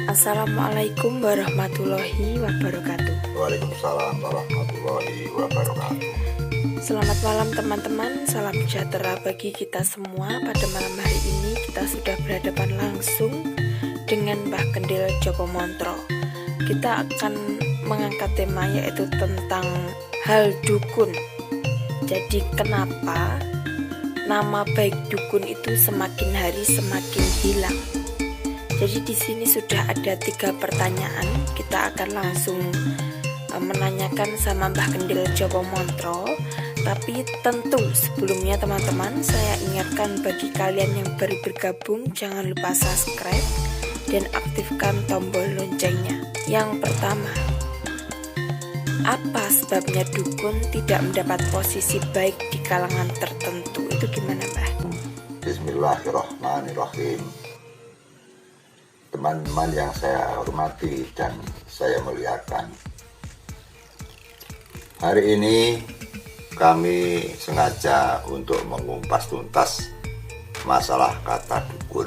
Assalamualaikum warahmatullahi wabarakatuh. Waalaikumsalam warahmatullahi wabarakatuh. Selamat malam teman-teman, salam sejahtera bagi kita semua. Pada malam hari ini kita sudah berhadapan langsung dengan Mbah Kendil Joko Montro. Kita akan mengangkat tema yaitu tentang hal dukun. Jadi kenapa nama baik dukun itu semakin hari semakin hilang? Jadi di sini sudah ada 3 pertanyaan. Kita akan langsung menanyakan sama Mbah Kendil Joko Montro. Tapi tentu sebelumnya teman-teman, saya ingatkan bagi kalian yang baru bergabung, jangan lupa subscribe dan aktifkan tombol loncengnya. Yang pertama, apa sebabnya dukun tidak mendapat posisi baik di kalangan tertentu? Itu gimana, Mbah? Bismillahirrahmanirrahim. Teman-teman yang saya hormati dan saya muliakan, hari ini kami sengaja untuk mengumpas tuntas masalah kata dukun.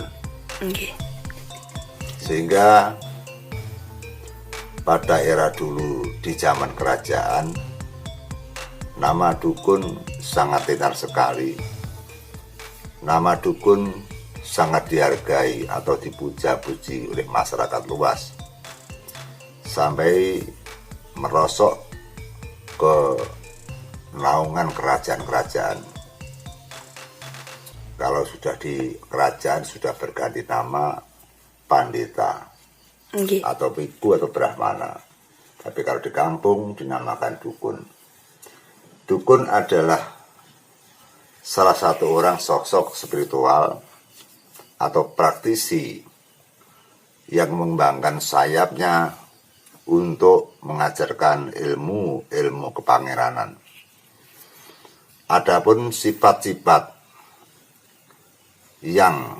Sehingga pada era dulu di zaman kerajaan, nama dukun sangat tenar sekali. Nama dukun sangat dihargai atau dipuja-puji oleh masyarakat luas, sampai merosok ke naungan kerajaan-kerajaan. Kalau sudah di kerajaan sudah berganti nama pandita atau biku atau brahmana. Tapi kalau di kampung dinamakan dukun. Dukun adalah salah satu orang sosok spiritual atau praktisi yang mengembangkan sayapnya untuk mengajarkan ilmu kepangeranan. Adapun sifat-sifat yang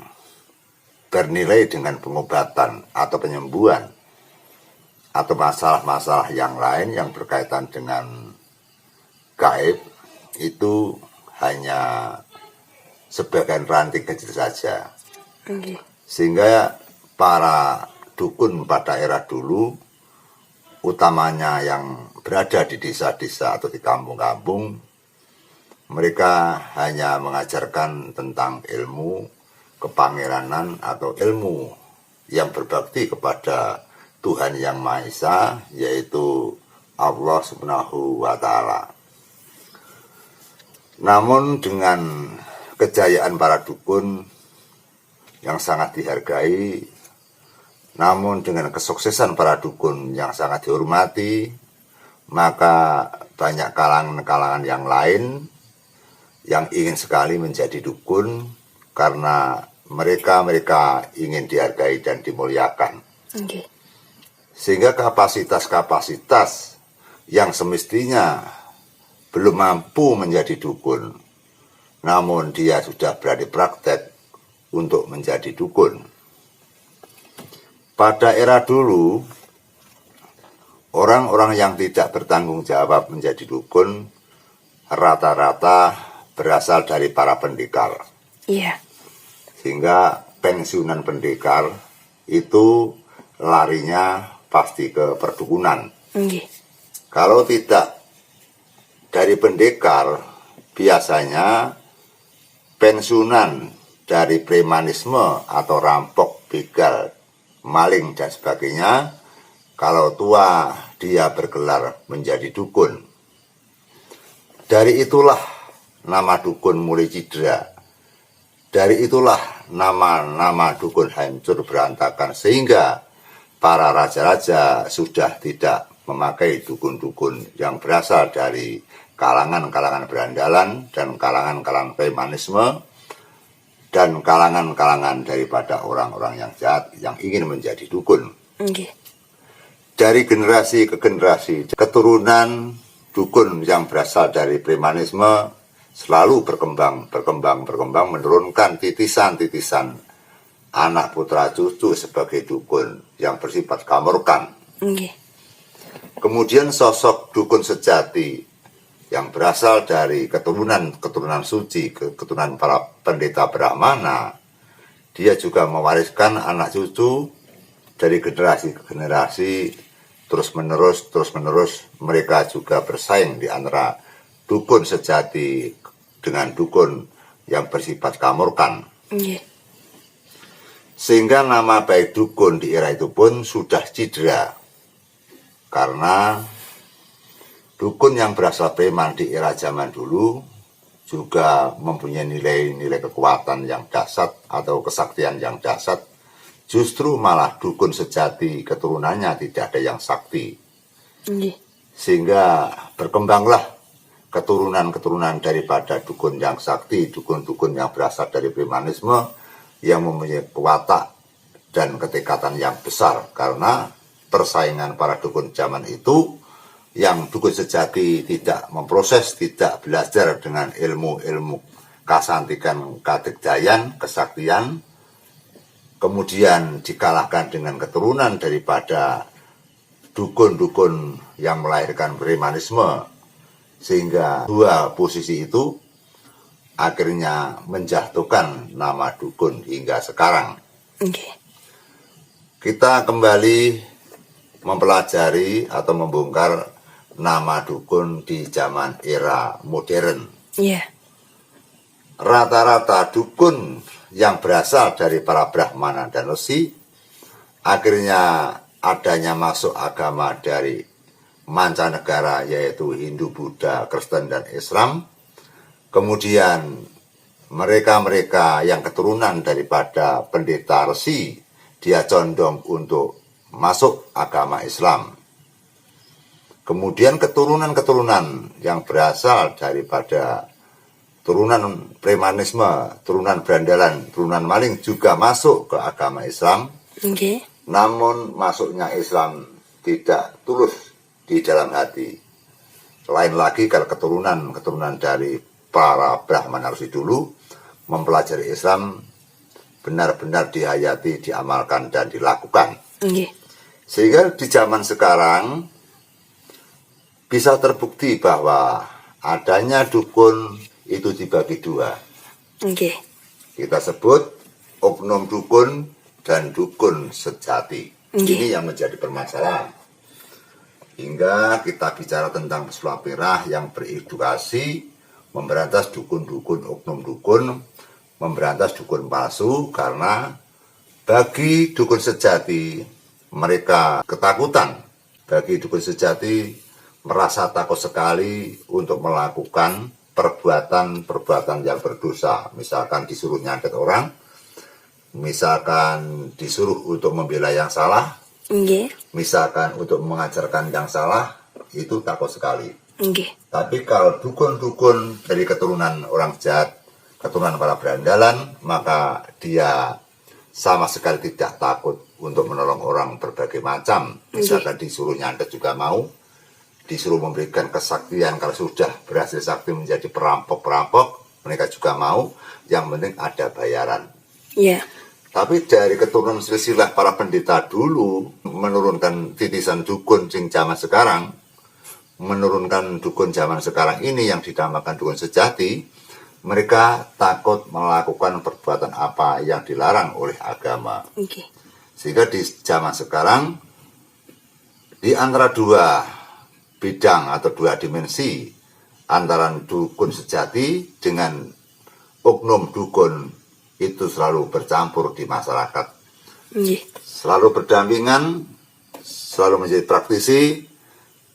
bernilai dengan pengobatan atau penyembuhan atau masalah-masalah yang lain yang berkaitan dengan gaib, itu hanya sebagian ranting kecil saja. Sehingga para dukun pada era dulu, utamanya yang berada di desa-desa atau di kampung-kampung, mereka hanya mengajarkan tentang ilmu kepangeranan atau ilmu yang berbakti kepada Tuhan Yang Maha Esa, yaitu Allah Subhanahu wa Ta'ala. Namun dengan kejayaan para dukun yang sangat dihargai, namun dengan kesuksesan para dukun yang sangat dihormati, maka banyak kalangan-kalangan yang lain yang ingin sekali menjadi dukun karena mereka ingin dihargai dan dimuliakan. Sehingga kapasitas-kapasitas yang semestinya belum mampu menjadi dukun, namun dia sudah berani praktek untuk menjadi dukun. Pada era dulu, orang-orang yang tidak bertanggung jawab menjadi dukun rata-rata berasal dari para pendekar. Sehingga pensiunan pendekar itu larinya pasti ke perdukunan. Kalau tidak dari pendekar, biasanya pensiunan dari premanisme atau rampok, begal, maling dan sebagainya. Kalau tua, dia bergelar menjadi dukun. Dari itulah nama dukun mulai cidra. Dari itulah nama-nama dukun hancur berantakan, sehingga para raja-raja sudah tidak memakai dukun-dukun yang berasal dari kalangan-kalangan berandalan dan kalangan-kalangan premanisme dan kalangan-kalangan daripada orang-orang yang jahat yang ingin menjadi dukun. Dari generasi ke generasi, keturunan dukun yang berasal dari premanisme selalu berkembang, menurunkan titisan-titisan anak putra cucu sebagai dukun yang bersifat kamurkan. Kemudian sosok dukun sejati yang berasal dari keturunan suci, keturunan para pendeta Brahmana, dia juga mewariskan anak cucu dari generasi ke generasi terus menerus mereka juga bersaing di antara dukun sejati dengan dukun yang bersifat kamurkan. Sehingga nama baik dukun di era itu pun sudah cedera. Karena dukun yang berasal preman di era zaman dulu juga mempunyai nilai-nilai kekuatan yang dahsyat atau kesaktian yang dahsyat. Justru malah dukun sejati keturunannya tidak ada yang sakti. Sehingga berkembanglah keturunan-keturunan daripada dukun yang sakti, dukun-dukun yang berasal dari premanisme yang mempunyai watak dan ketekatan yang besar. Karena persaingan para dukun zaman itu, yang dukun sejati tidak memproses, tidak belajar dengan ilmu-ilmu kasantikan, kadegdayan, kesaktian, kemudian dikalahkan dengan keturunan daripada dukun-dukun yang melahirkan premanisme, sehingga dua posisi itu akhirnya menjatuhkan nama dukun hingga sekarang. Kita kembali mempelajari atau membongkar nama dukun di zaman era modern. Rata-rata dukun yang berasal dari para Brahmana dan Resi akhirnya adanya masuk agama dari mancanegara, yaitu Hindu, Buddha, Kristen, dan Islam. Kemudian mereka-mereka yang keturunan daripada pendeta Resi, dia condong untuk masuk agama Islam. Kemudian keturunan-keturunan yang berasal daripada turunan premanisme, turunan berandalan, turunan maling juga masuk ke agama Islam. Namun masuknya Islam tidak tulus di dalam hati. Lain lagi kalau keturunan dari para Brahmana Resi dulu mempelajari Islam benar-benar dihayati, diamalkan, dan dilakukan. Sehingga di zaman sekarang bisa terbukti bahwa adanya dukun itu dibagi dua. Kita sebut oknum dukun dan dukun sejati. Ini yang menjadi permasalahan. Hingga kita bicara tentang pesulap merah yang beredukasi, memberantas dukun-dukun, oknum dukun, memberantas dukun palsu, karena bagi dukun sejati mereka ketakutan. Bagi dukun sejati merasa takut sekali untuk melakukan perbuatan-perbuatan yang berdosa. Misalkan disuruh nyantet orang, misalkan disuruh untuk membela yang salah, misalkan untuk mengajarkan yang salah, itu takut sekali. Tapi kalau dukun-dukun dari keturunan orang jahat, keturunan para berandalan, maka dia sama sekali tidak takut untuk menolong orang berbagai macam. Misalkan disuruh nyantet juga mau, disuruh memberikan kesaktian, kalau sudah berhasil sakti menjadi perampok-perampok, mereka juga mau, yang penting ada bayaran. Tapi dari keturunan silsilah para pendeta dulu menurunkan titisan dukun sing zaman sekarang, menurunkan dukun zaman sekarang ini yang dinamakan dukun sejati, mereka takut melakukan perbuatan apa yang dilarang oleh agama. Sehingga di zaman sekarang, di antara dua bidang atau dua dimensi antara dukun sejati dengan oknum dukun itu selalu bercampur di masyarakat. Selalu berdampingan, selalu menjadi praktisi,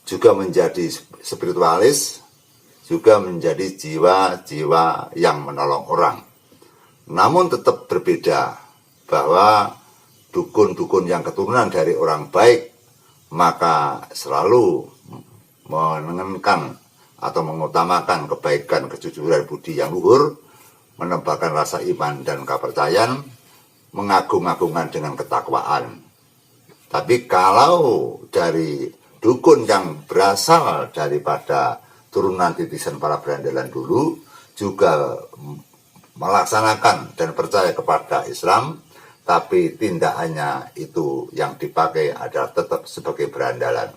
juga menjadi spiritualis, juga menjadi jiwa-jiwa yang menolong orang. Namun tetap berbeda, bahwa dukun-dukun yang keturunan dari orang baik maka selalu menenangkan atau mengutamakan kebaikan, kejujuran, budi yang luhur, menambahkan rasa iman dan kepercayaan, mengagung-agungkan dengan ketakwaan. Tapi kalau dari dukun yang berasal daripada turunan titisan para berandalan dulu juga melaksanakan dan percaya kepada Islam, tapi tindakannya itu yang dipakai adalah tetap sebagai berandalan.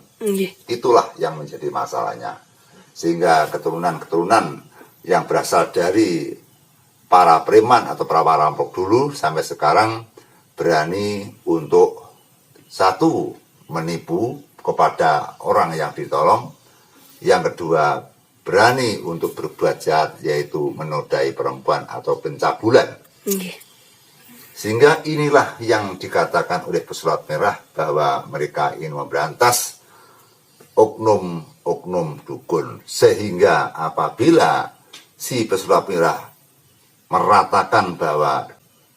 Itulah yang menjadi masalahnya. Sehingga keturunan-keturunan yang berasal dari para preman atau para perampok dulu sampai sekarang berani untuk Satu, menipu kepada orang yang ditolong. Yang kedua, berani untuk berbuat jahat, yaitu menodai perempuan atau pencabulan. Sehingga inilah yang dikatakan oleh Pesulap Merah bahwa mereka ingin memberantas oknum-oknum dukun. Sehingga apabila si Pesulap Merah meratakan bahwa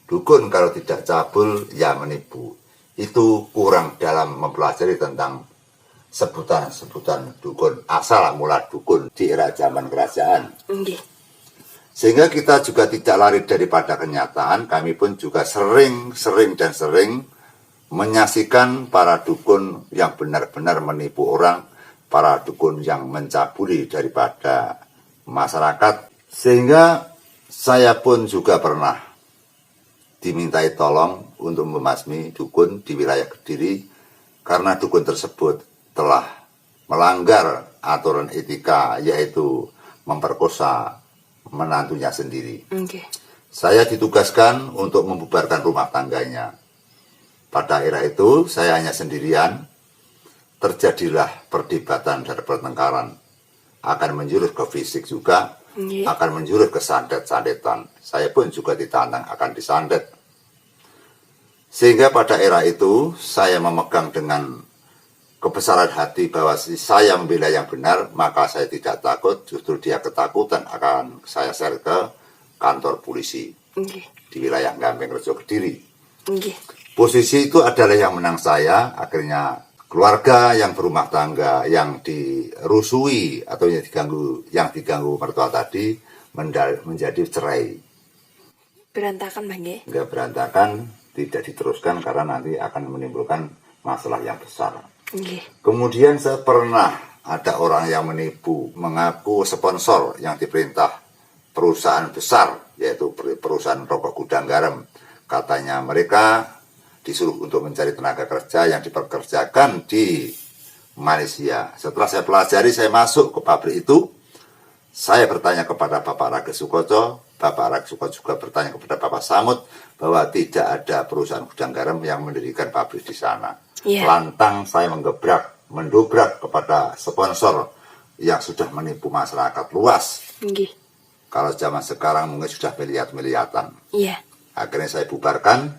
dukun kalau tidak cabul ya menipu, itu kurang dalam mempelajari tentang sebutan-sebutan dukun, asal mula dukun di era zaman kerajaan. Sehingga kita juga tidak lari daripada kenyataan. Kami pun juga sering menyaksikan para dukun yang benar-benar menipu orang, para dukun yang mencabuli daripada masyarakat. Sehingga saya pun juga pernah dimintai tolong untuk membasmi dukun di wilayah Kediri, karena dukun tersebut telah melanggar aturan etika, yaitu memperkosa menantunya sendiri. Saya ditugaskan untuk membubarkan rumah tangganya. Pada era itu saya hanya sendirian. Terjadilah perdebatan dan pertengkaran, akan menjurus ke fisik juga, akan menjurus ke sandet-sandetan. Saya pun juga ditantang akan disandet. Sehingga pada era itu saya memegang dengan kebesaran hati bahwa saya membela yang benar, maka saya tidak takut. Justru dia ketakutan, akan saya share ke kantor polisi di wilayah Gampeng-Rejo Kediri. Posisi itu adalah yang menang saya. Akhirnya keluarga yang berumah tangga yang dirusui atau yang diganggu mertua tadi menjadi cerai. Berantakan, Bang? Enggak berantakan, tidak diteruskan karena nanti akan menimbulkan masalah yang besar. Kemudian saya pernah ada orang yang menipu, mengaku sponsor yang diperintah perusahaan besar, yaitu perusahaan rokok Gudang Garam. Katanya mereka disuruh untuk mencari tenaga kerja yang dipekerjakan di Malaysia. Setelah saya pelajari, saya masuk ke pabrik itu. Saya bertanya kepada Bapak Raga Sukoco, Bapak Raga Sukoco juga bertanya kepada Bapak Samud bahwa tidak ada perusahaan Gudang Garam yang mendirikan pabrik di sana. Lantang saya mendobrak kepada sponsor yang sudah menipu masyarakat luas. Kalau zaman sekarang mungkin sudah miliat-miliatan. Akhirnya saya bubarkan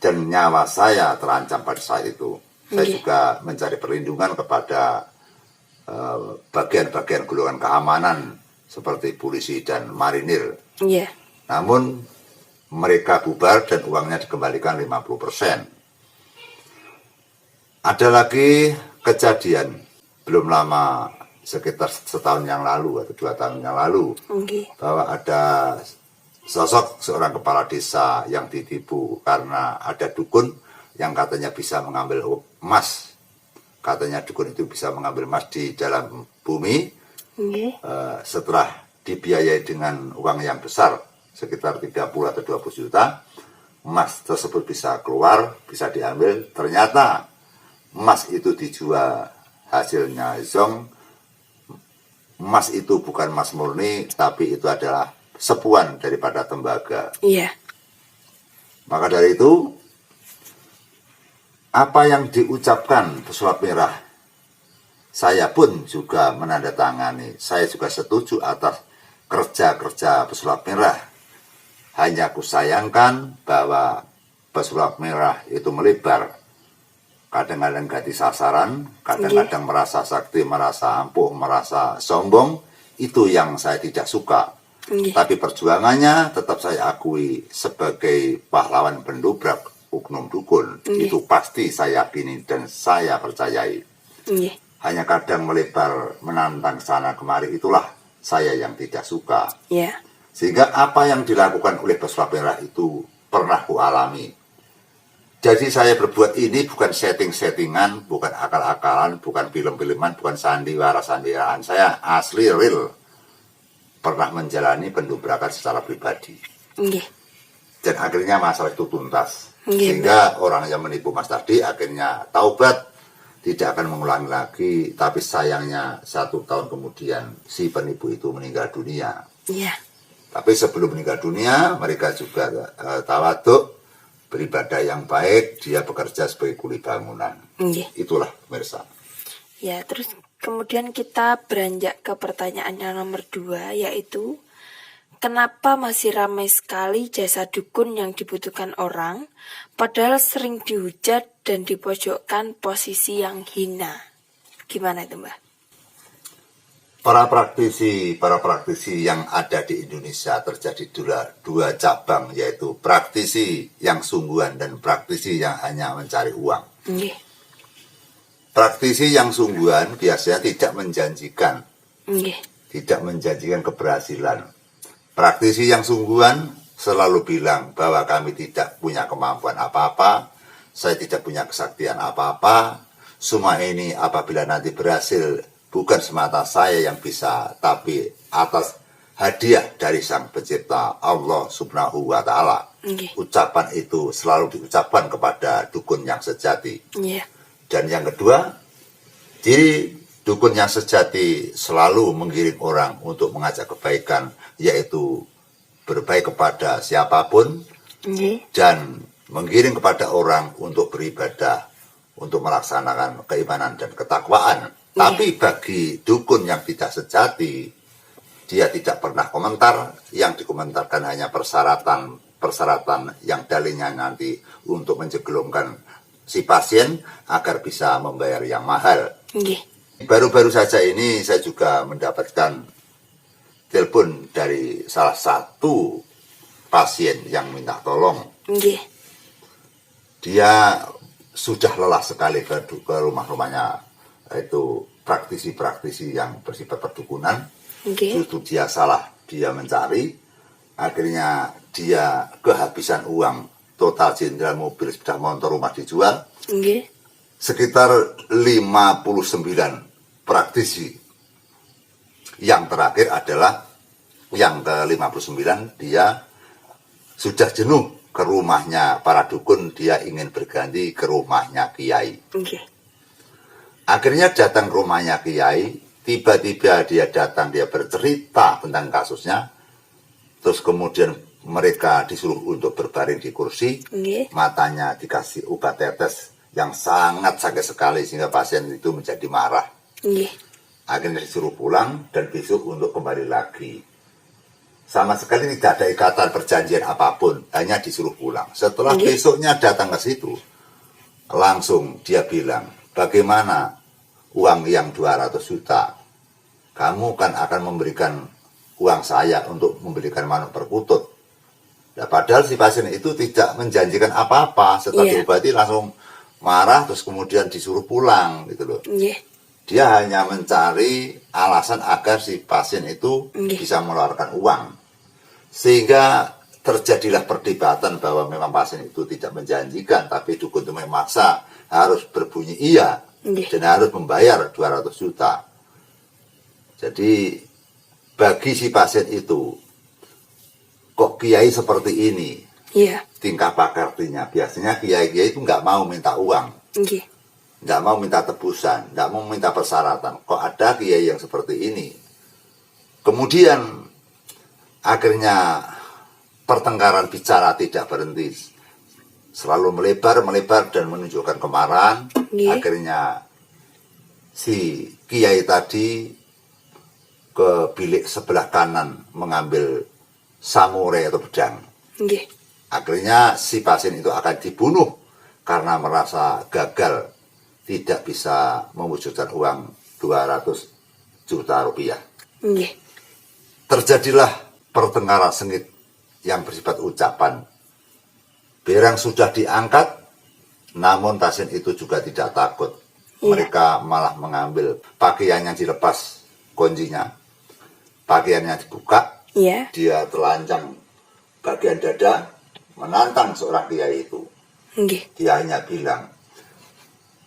dan nyawa saya terancam pada saat itu. Saya juga mencari perlindungan kepada bagian-bagian golongan keamanan seperti polisi dan marinir. Namun mereka bubar dan uangnya dikembalikan 50%. Ada lagi kejadian belum lama, sekitar setahun yang lalu atau 2 tahun yang lalu, bahwa ada sosok seorang kepala desa yang ditipu karena ada dukun yang katanya bisa mengambil emas. Katanya dukun itu bisa mengambil emas di dalam bumi. Setelah dibiayai dengan uang yang besar, sekitar 30 atau 20 juta, emas tersebut bisa keluar, bisa diambil. Ternyata emas itu dijual, hasilnya zong. Emas itu bukan emas murni, tapi itu adalah sepuan daripada tembaga. Maka dari itu, apa yang diucapkan Pesulap Merah, saya pun juga menandatangani. Saya juga setuju atas kerja-kerja Pesulap Merah. Hanya aku sayangkan bahwa Pesulap Merah itu melebar. Kadang-kadang ganti sasaran, kadang-kadang merasa sakti, merasa ampuh, merasa sombong. Itu yang saya tidak suka. Tapi perjuangannya tetap saya akui sebagai pahlawan pendobrak oknum dukun. Itu pasti saya yakini dan saya percayai. Hanya kadang melebar, menantang sana kemari, itulah saya yang tidak suka. Sehingga apa yang dilakukan oleh Pesulap Merah itu pernah kualami. Jadi saya berbuat ini bukan setting-settingan, bukan akal-akalan, bukan film-filman, bukan sandiwara-sandiwaraan. Saya asli real pernah menjalani pendobrakan secara pribadi. Dan akhirnya masalah itu tuntas. Sehingga orang yang menipu Mas tadi akhirnya taubat, tidak akan mengulangi lagi. Tapi sayangnya 1 tahun kemudian si penipu itu meninggal dunia. Tapi sebelum meninggal dunia mereka juga tawaduk beribadah yang baik, dia bekerja sebagai kuli bangunan. Itulah pemirsa. Ya, terus kemudian kita beranjak ke pertanyaan yang nomor 2, yaitu kenapa masih ramai sekali jasa dukun yang dibutuhkan orang, padahal sering dihujat dan dipojokkan posisi yang hina. Gimana itu, Mbah? Para praktisi yang ada di Indonesia terjadi dua cabang, yaitu praktisi yang sungguhan dan praktisi yang hanya mencari uang. Praktisi yang sungguhan biasanya tidak menjanjikan keberhasilan. Praktisi yang sungguhan selalu bilang bahwa kami tidak punya kemampuan apa-apa, saya tidak punya kesaktian apa-apa, semua ini apabila nanti berhasil bukan semata saya yang bisa, tapi atas hadiah dari Sang Pencipta Allah Subhanahu wa Ta'ala. Ucapan itu selalu diucapkan kepada dukun yang sejati. Dan yang kedua, ciri dukun yang sejati selalu mengiring orang untuk mengajak kebaikan, yaitu berbaik kepada siapapun dan mengiring kepada orang untuk beribadah, untuk melaksanakan keimanan dan ketakwaan. Tapi bagi dukun yang tidak sejati, dia tidak pernah komentar, yang dikomentarkan hanya persyaratan yang dalilnya nanti untuk menjegelongkan si pasien agar bisa membayar yang mahal. Baru-baru saja ini saya juga mendapatkan telepon dari salah satu pasien yang minta tolong. Dia sudah lelah sekali ke rumah-rumahnya, itu praktisi-praktisi yang bersifat perdukunan. Itu dia salah, dia mencari, akhirnya dia kehabisan uang, total jenderal mobil, sepeda motor, rumah dijual. Sekitar 59 praktisi. Yang terakhir adalah yang ke-59, dia sudah jenuh ke rumahnya para dukun, dia ingin berganti ke rumahnya kiai. Akhirnya datang ke rumahnya kiai, tiba-tiba dia datang, dia bercerita tentang kasusnya, terus kemudian mereka disuruh untuk berbaring di kursi, matanya dikasih obat tetes yang sangat sakit sekali sehingga pasien itu menjadi marah. Akhirnya disuruh pulang dan besok untuk kembali lagi. Sama sekali tidak ada ikatan perjanjian apapun, hanya disuruh pulang. Setelah besoknya datang ke situ, langsung dia bilang, bagaimana uang yang 200 juta? Kamu kan akan memberikan uang saya untuk membelikan manuk perkutut. Nah, padahal si pasien itu tidak menjanjikan apa-apa. Setelah diobati langsung marah, terus kemudian disuruh pulang gitu loh. Dia hanya mencari alasan agar si pasien itu bisa mengeluarkan uang. Sehingga terjadilah perdebatan bahwa memang pasien itu tidak menjanjikan, tapi dukun itu memaksa harus berbunyi iya dan harus membayar 200 juta. Jadi bagi si pasien itu, kok kiai seperti ini? Tingkah pakartinya. Biasanya kiai-kiai itu nggak mau minta uang, nggak mau minta tebusan, nggak mau minta persyaratan. Kok ada kiai yang seperti ini? Kemudian akhirnya pertengkaran bicara tidak berhenti, selalu melebar dan menunjukkan kemarahan. Akhirnya si kiai tadi ke bilik sebelah kanan mengambil samurai atau pedang. Akhirnya si pasien itu akan dibunuh karena merasa gagal tidak bisa mewujudkan uang 200 juta rupiah. Terjadilah pertengkaran sengit yang bersifat ucapan. Berang sudah diangkat, namun pasien itu juga tidak takut. Mereka malah mengambil pakaian yang dilepas kuncinya, pakaiannya dibuka, dia telanjang bagian dada, menantang seorang kiai itu. Dia hanya bilang,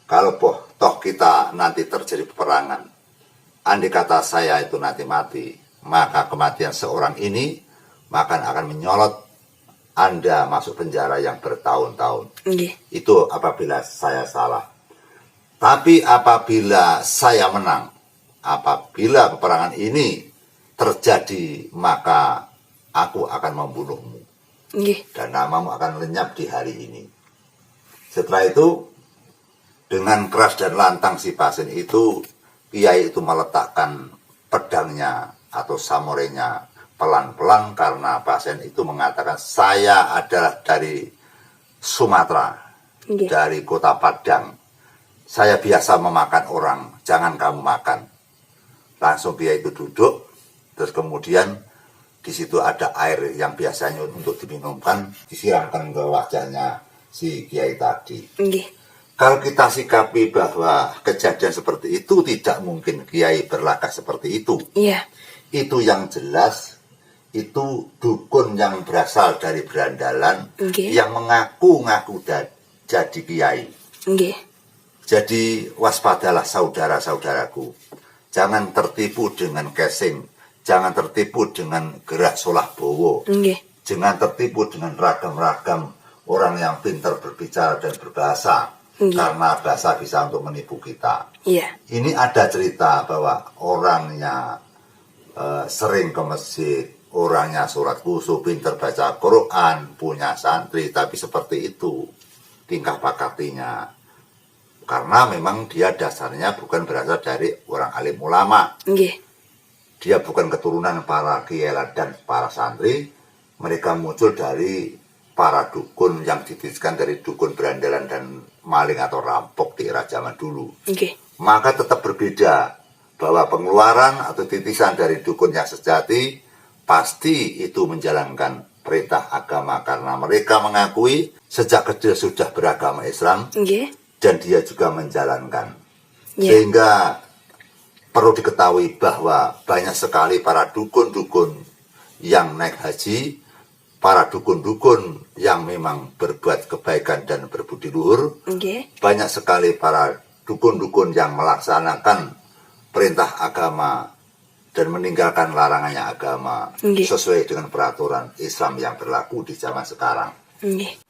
kalau toh kita nanti terjadi peperangan, andai kata saya itu nanti mati, maka kematian seorang ini maka akan menyolot Anda masuk penjara yang bertahun-tahun. Itu apabila saya salah. Tapi apabila saya menang, apabila peperangan ini terjadi, maka aku akan membunuhmu. dan namamu akan lenyap di hari ini. Setelah itu, dengan keras dan lantang si pasien itu, kiai itu meletakkan pedangnya atau samurainya pelan-pelan karena pasien itu mengatakan, saya adalah dari Sumatera, dari kota Padang. Saya biasa memakan orang, jangan kamu makan. Langsung kiai itu duduk, terus kemudian di situ ada air yang biasanya untuk diminumkan, disiramkan ke wajahnya si kiai tadi. Kalau kita sikapi bahwa kejadian seperti itu tidak mungkin kiai berlagak seperti itu. Itu yang jelas, itu dukun yang berasal dari berandalan yang mengaku-ngaku jadi kiai. Jadi waspadalah saudara-saudaraku. Jangan tertipu dengan casing. Jangan tertipu dengan gerak solah bowo. Jangan tertipu dengan ragam-ragam orang yang pintar berbicara dan berbahasa. Karena bahasa bisa untuk menipu kita. Ini ada cerita bahwa orangnya sering ke masjid, orangnya sholat khusyuk, pintar baca Quran, punya santri, tapi seperti itu tingkah bakatinya. Karena memang dia dasarnya bukan berasal dari orang alim ulama. Dia bukan keturunan para kiai dan para santri. Mereka muncul dari para dukun yang ditiskan dari dukun berandalan dan maling atau rampok di era zaman dulu. Maka tetap berbeda bahwa pengeluaran atau titisan dari dukun yang sejati pasti itu menjalankan perintah agama karena mereka mengakui sejak kecil sudah beragama Islam dan dia juga menjalankan. Sehingga perlu diketahui bahwa banyak sekali para dukun-dukun yang naik haji, para dukun-dukun yang memang berbuat kebaikan dan berbudi luhur, banyak sekali para dukun-dukun yang melaksanakan perintah agama dan meninggalkan larangannya agama sesuai dengan peraturan Islam yang berlaku di zaman sekarang.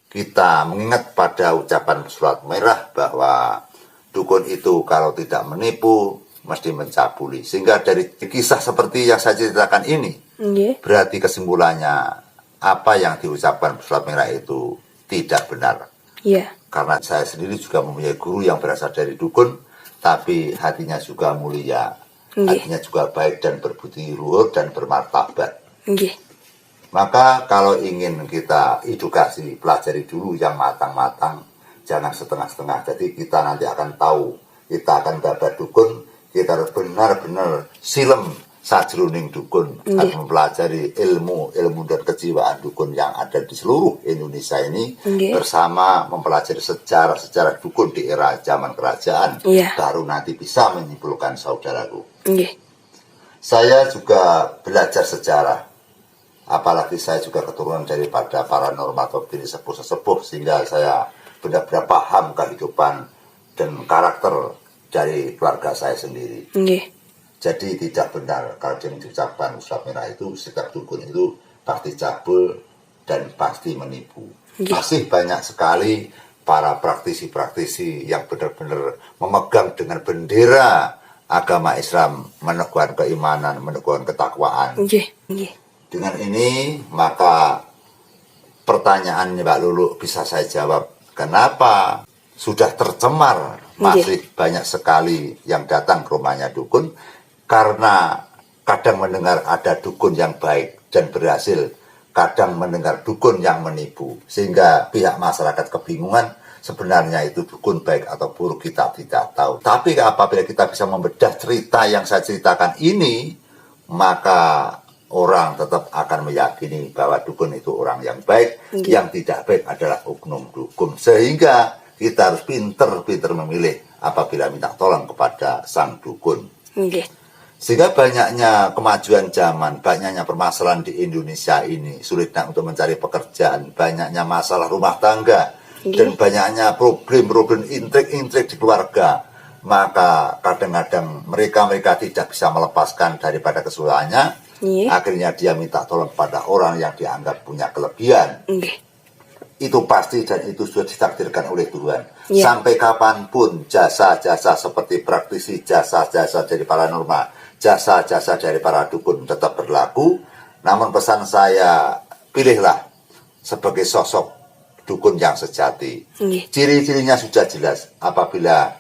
Kita mengingat pada ucapan surat merah bahwa dukun itu kalau tidak menipu mesti mencabuli. Sehingga dari kisah seperti yang saya ceritakan ini, berarti kesimpulannya apa yang diucapkan surat merah itu tidak benar. Karena saya sendiri juga mempunyai guru yang berasal dari dukun, tapi hatinya juga mulia, hatinya juga baik dan berbudi luhur dan bermartabat. Maka kalau ingin kita edukasi, pelajari dulu yang matang-matang, jangan setengah-setengah. Jadi kita nanti akan tahu, kita akan dapat dukun, kita harus benar-benar silem sajroning dukun, harus mempelajari ilmu dan kejiwaan dukun yang ada di seluruh Indonesia ini, bersama mempelajari sejarah dukun di era zaman kerajaan, baru nanti bisa menyimpulkan saudaraku. Saya juga belajar sejarah, apalagi saya juga keturunan daripada para normator diri sepuh-sepuh, sehingga saya benar-benar paham kehidupan dan karakter dari keluarga saya sendiri. Jadi tidak benar kalau yang diucapkan surat merah itu setiap dukun itu pasti cabul dan pasti menipu. Masih banyak sekali para praktisi-praktisi yang benar-benar memegang dengan bendera agama Islam, meneguhkan keimanan, meneguhkan ketakwaan. Dengan ini maka pertanyaannya Mbak Lulu bisa saya jawab, kenapa sudah tercemar masih banyak sekali yang datang ke rumahnya dukun, karena kadang mendengar ada dukun yang baik dan berhasil, kadang mendengar dukun yang menipu, sehingga pihak masyarakat kebingungan sebenarnya itu dukun baik atau buruk kita tidak tahu. Tapi apabila kita bisa membedah cerita yang saya ceritakan ini, maka orang tetap akan meyakini bahwa dukun itu orang yang baik, yang tidak baik adalah oknum dukun. Sehingga kita harus pinter-pinter memilih apabila minta tolong kepada sang dukun. Sehingga banyaknya kemajuan zaman, banyaknya permasalahan di Indonesia ini, sulitnya untuk mencari pekerjaan, banyaknya masalah rumah tangga, dan banyaknya problem-problem intrik-intrik di keluarga. Maka kadang-kadang mereka tidak bisa melepaskan daripada kesulitannya. Akhirnya dia minta tolong pada orang yang dianggap punya kelebihan. Itu pasti dan itu sudah ditakdirkan oleh Tuhan. Sampai kapanpun jasa-jasa seperti praktisi, jasa-jasa dari paranormal, jasa-jasa dari para dukun tetap berlaku. Namun pesan saya, pilihlah sebagai sosok dukun yang sejati. Ciri-cirinya sudah jelas. Apabila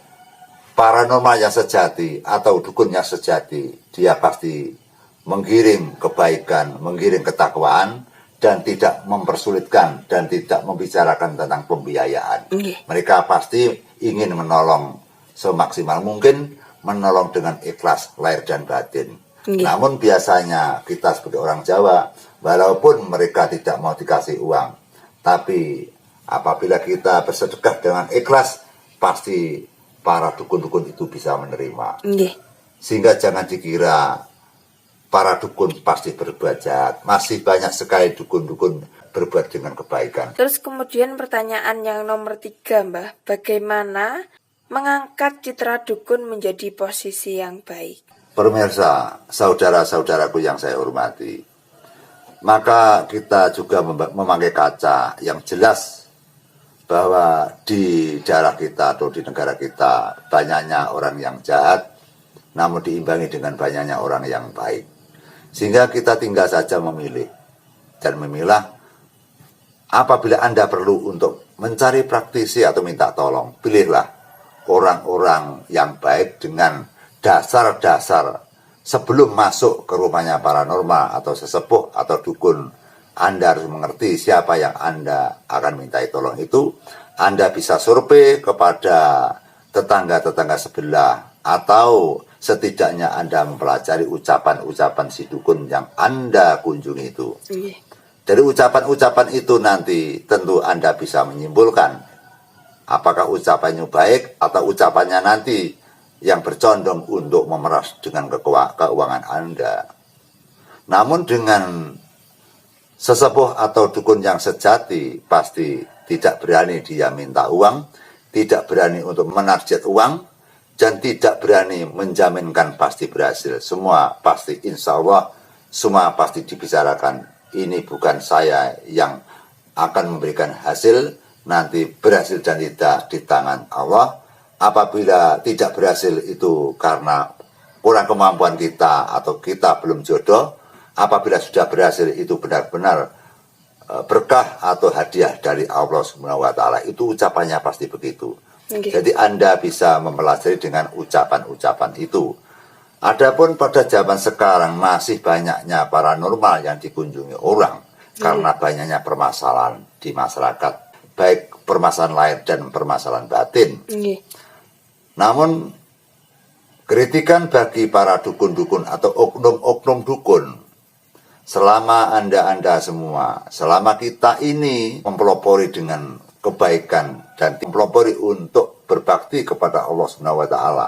paranormal yang sejati atau dukun yang sejati, dia pasti menggiring kebaikan, menggiring ketakwaan, dan tidak mempersulitkan dan tidak membicarakan tentang pembiayaan. Mereka pasti ingin menolong semaksimal mungkin, menolong dengan ikhlas lahir dan batin. Namun biasanya kita sebagai orang Jawa, walaupun mereka tidak mau dikasih uang, tapi apabila kita bersedekah dengan ikhlas, pasti para dukun-dukun itu bisa menerima. Sehingga jangan dikira para dukun pasti berbuat jahat. Masih banyak sekali dukun-dukun berbuat dengan kebaikan. Terus kemudian pertanyaan yang nomor 3, Mbah, bagaimana mengangkat citra dukun menjadi posisi yang baik? Pemirsa, saudara-saudaraku yang saya hormati, maka kita juga memakai kaca yang jelas bahwa di daerah kita atau di negara kita banyaknya orang yang jahat, namun diimbangi dengan banyaknya orang yang baik. Sehingga kita tinggal saja memilih dan memilah. Apabila Anda perlu untuk mencari praktisi atau minta tolong, pilihlah orang-orang yang baik dengan dasar-dasar. Sebelum masuk ke rumahnya paranormal atau sesepuh atau dukun, Anda harus mengerti siapa yang Anda akan mintai tolong itu. Anda bisa survei kepada tetangga-tetangga sebelah, atau setidaknya Anda mempelajari ucapan-ucapan si dukun yang Anda kunjungi itu. Dari ucapan-ucapan itu nanti tentu Anda bisa menyimpulkan apakah ucapannya baik atau ucapannya nanti yang bercondong untuk memeras dengan keuangan Anda. Namun dengan sesepuh atau dukun yang sejati, pasti tidak berani dia minta uang, tidak berani untuk menarget uang, dan tidak berani menjaminkan pasti berhasil. Semua pasti insya Allah, semua pasti dibicarakan. Ini bukan saya yang akan memberikan hasil, nanti berhasil dan tidak di tangan Allah. Apabila tidak berhasil itu karena kurang kemampuan kita atau kita belum jodoh. Apabila sudah berhasil itu benar-benar berkah atau hadiah dari Allah Subhanahu wa taala. Itu ucapannya pasti begitu. Jadi Anda bisa mempelajari dengan ucapan-ucapan itu. Adapun pada zaman sekarang masih banyaknya paranormal yang dikunjungi orang karena banyaknya permasalahan di masyarakat, baik permasalahan lahir dan permasalahan batin. Namun kritikan bagi para dukun-dukun atau oknum-oknum dukun, selama Anda semua, selama kita ini mempelopori dengan kebaikan dan mempelopori untuk berbakti kepada Allah Subhanahu wa taala.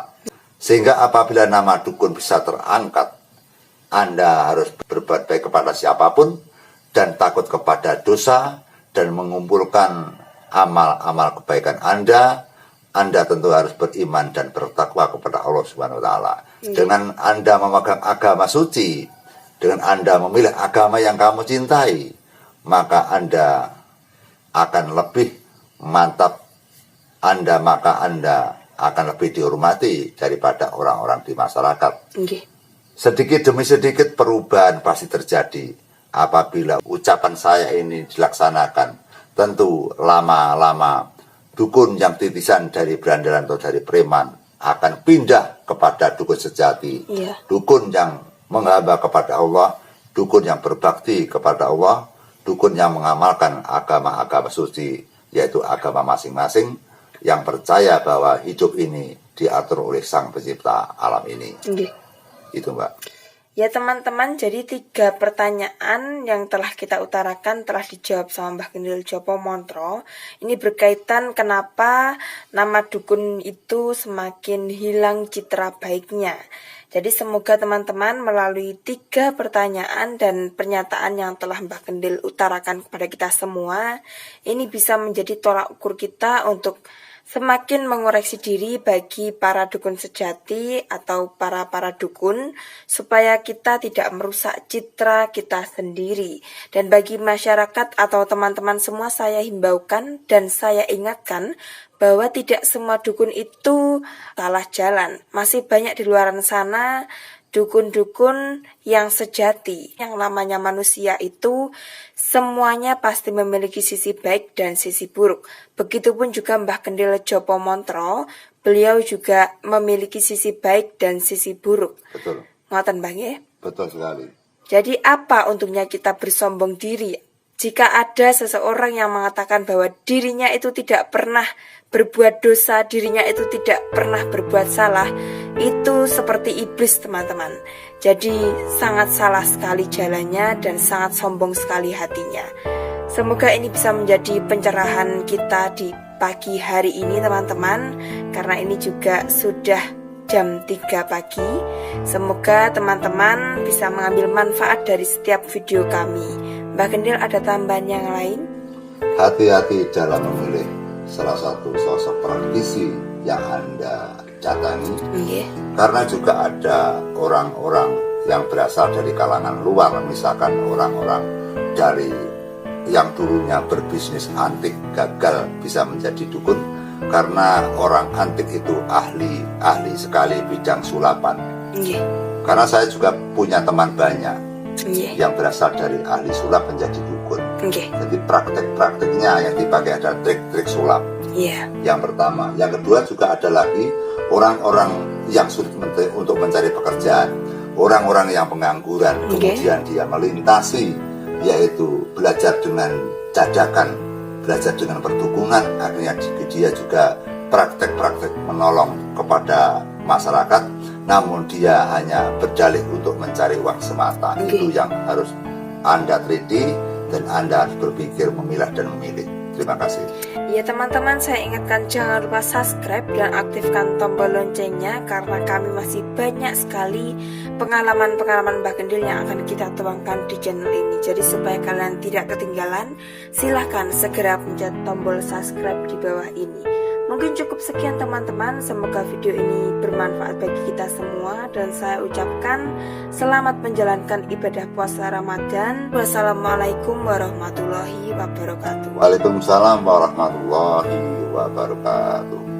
Sehingga apabila nama dukun bisa terangkat, Anda harus berbuat baik kepada siapapun dan takut kepada dosa dan mengumpulkan amal-amal kebaikan Anda. Anda tentu harus beriman dan bertakwa kepada Allah Subhanahu wa taala. Dengan Anda memegang agama suci, dengan Anda memilih agama yang kamu cintai, maka Anda akan lebih mantap, maka Anda akan lebih dihormati daripada orang-orang di masyarakat. Sedikit demi sedikit perubahan pasti terjadi apabila ucapan saya ini dilaksanakan. Tentu lama-lama dukun yang titisan dari berandalan atau dari preman akan pindah kepada dukun sejati. Dukun yang menghamba kepada Allah, dukun yang berbakti kepada Allah, dukun yang mengamalkan agama-agama suci, yaitu agama masing-masing, yang percaya bahwa hidup ini diatur oleh Sang Pencipta alam ini. Itu, Mbak. Ya teman-teman, jadi 3 pertanyaan yang telah kita utarakan telah dijawab sama Mbah Kendil Jopo Montro. Ini berkaitan kenapa nama dukun itu semakin hilang citra baiknya. Jadi semoga teman-teman melalui 3 pertanyaan dan pernyataan yang telah Mbah Kendil utarakan kepada kita semua, ini bisa menjadi tolak ukur kita untuk semakin mengoreksi diri bagi para dukun sejati atau para dukun, supaya kita tidak merusak citra kita sendiri. Dan bagi masyarakat atau teman-teman semua, saya himbaukan dan saya ingatkan bahwa tidak semua dukun itu salah jalan. Masih banyak di luar sana dukun-dukun yang sejati. Yang namanya manusia itu semuanya pasti memiliki sisi baik dan sisi buruk. Begitupun juga Mbah Kendil Jopo Montro, beliau juga memiliki sisi baik dan sisi buruk. Betul. Ngoten Mbah nggih? Betul sekali. Jadi apa untungnya kita bersombong diri jika ada seseorang yang mengatakan bahwa dirinya itu tidak pernah berbuat dosa, dirinya itu tidak pernah berbuat salah? Itu seperti iblis, teman-teman. Jadi sangat salah sekali jalannya dan sangat sombong sekali hatinya. Semoga ini bisa menjadi pencerahan kita di pagi hari ini, teman-teman, karena ini juga sudah jam 3 pagi. Semoga teman-teman bisa mengambil manfaat dari setiap video kami. Mbah Kendil ada tambahan yang lain? Hati-hati dalam memilih salah satu sosok praktisi yang Anda datangi. Karena juga ada orang-orang yang berasal dari kalangan luar, misalkan orang-orang dari yang dulunya berbisnis antik gagal bisa menjadi dukun, karena orang antik itu ahli sekali bidang sulapan. Karena saya juga punya teman banyak yang berasal dari ahli sulap menjadi dukun. Jadi praktek-prakteknya yang dipakai ada trik-trik sulap. Yang pertama. Yang kedua juga ada lagi orang-orang yang sulit untuk mencari pekerjaan, orang-orang yang pengangguran, kemudian dia melintasi, yaitu belajar dengan dadakan, belajar dengan perdukunan, akhirnya dia juga praktek-praktek menolong kepada masyarakat, namun dia hanya berdalih untuk mencari uang semata. Itu yang harus Anda teliti dan Anda harus berpikir, memilah dan memilih. Terima kasih. Ya teman-teman, saya ingatkan jangan lupa subscribe dan aktifkan tombol loncengnya, karena kami masih banyak sekali pengalaman-pengalaman Mbah Kendil yang akan kita tuangkan di channel ini. Jadi supaya kalian tidak ketinggalan, silahkan segera pencet tombol subscribe di bawah ini. Mungkin cukup sekian teman-teman, semoga video ini bermanfaat bagi kita semua, dan saya ucapkan selamat menjalankan ibadah puasa Ramadan. Wassalamualaikum warahmatullahi wabarakatuh. Waalaikumsalam warahmatullahi wabarakatuh.